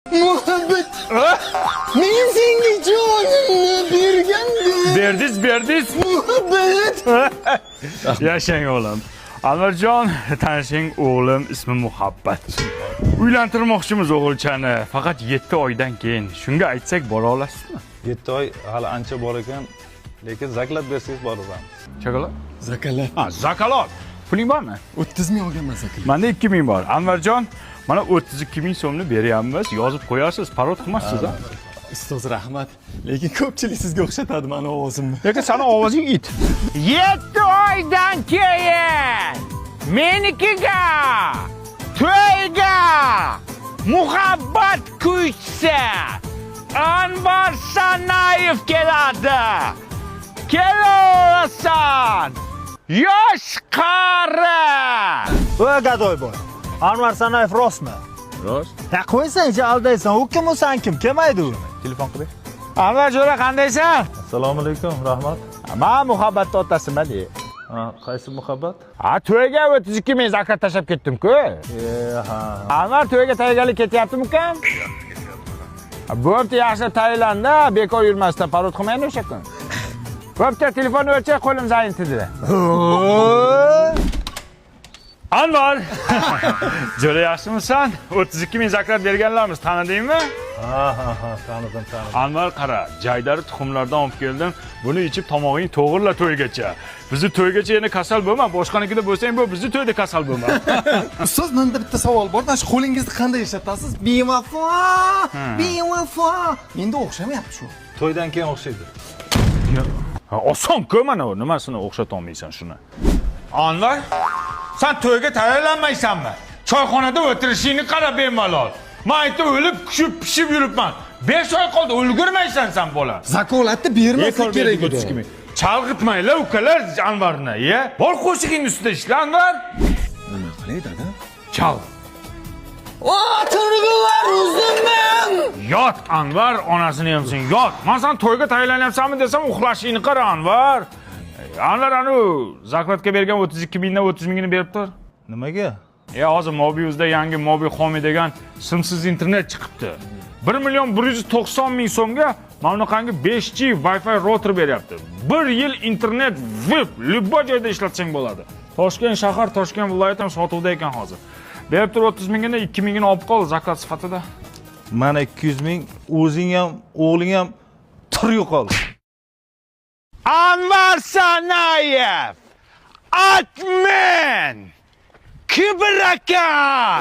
Muhabbet. Men senga jonimni bergandim. Berdiz. Muhabbet. Yashang o'g'lim. Anvarjon, tanishing, o'g'lim ismi Muhabbat. Uylantirmoqchimiz o'g'ilchani, faqat 7 oydan keyin. Shunga aytsak bora olasizmi? 7 oy hali ancha bor ekan, lekin zaklab bersangiz boraman. Chokolad? Zakalar. Ha, zakalot. Puling bormi? 30 ming olganman zakalar. Menda 2 ming bor. Anvarjon, mana 32 ming so'mni beryapmiz. Yozib qo'yasiz, parod qilmassiz ha? Ustoz rahmat. Lekin ko'pchilik sizga o'xshatadi meni ovozimni. Lekin seni ovozing it. 7 oydan keyin menikiga to'yga muhabbat kuychisi Anvar Sanayev keladi. Kelasan. Yosh qari. Voy gadoy boy. Anvar Sanayev rostmi? Rost. Ya qo'ysang-chi, aldaysan. U kim, u san kim? Kelmaydi u. Telefon qiling. Anvar jo'ra qandaysan? Assalomu alaykum, rahmat. Men muhabbatni otasiman de. Ha, qaysi muhabbat? Ha, to'yga 32 ming zakat tashlab ketdim-ku. Ha. Anvar to'yga tayyorgarlik ketyaptimi-kan? Bo'pti, yaxshi tayyorlanda, bekor yurmasdan parod qilmaydi o'sha kun. Bo'pti, telefonni o'chir, qo'lim zayin tidida. Anvar! Jo'ra yaxshimisan? 32 ming zakat berganlarmiz, tanidingmi? Ha, tanidim. Anvar qara, jaydari tuxumlardan olib keldim. Buni ichib tomog'ing to'g'irla to'ygacha. Bizni to'ygacha yana kasal bo'lma, boshqanikida bo'lsang bu, bizni to'yda kasal bo'lma. Ustoz, menda bitta savol bor. Mana shu qo'lingizni qanday ishlatasiz? Bevafo! Bevafo! Menda o'xshamayapti shu. To'ydan keyin o'xshaydi. Oson-ku mana u, nimasini o'xshata olmaysan shuni. Anvar, sen to'yga tayyorlanmaysanmi? Choyxonada o'tirishingni qara bemalol. Men aytib o'lib, kushib, pishib yuribman. 5 oy qoldi, ulgurmaysan sen bola. Zakolatni bermaslik kerak edi. Chalg'itmaylar ukalar Anvarni, ya. Bor qo'shig'ing ustida ishla Anvar. Nima qilay dada? Chal. Turgular o'zimman. Yot Anvar, onasini ham sen yot. Men sen to'yga tayyorlanyapsanmi desam, uxlashingni qara Anvar. Anvar anu zaklatga bergan 32 mingdan 30 mingini berib tur. Nimaga? Hozir Mobiuzda yangi Mobi Home degan simsiz internet chiqibdi. 1 million 190 ming so'mga mana bunaqangi 5G Wi-Fi router beryapti. 1 yil internet vip любой joyda ishlatsang bo'ladi. Toshkent shahar, Toshkent viloyati ham sotuvda ekan hozir. Berib tur 30 mingini 2 mingini olib qol zakat sifatida. Mana 200 ming, o'zing ham, o'g'ling ham tur yo'qol. Anvar Sanayev! Atmen! Kibir aka!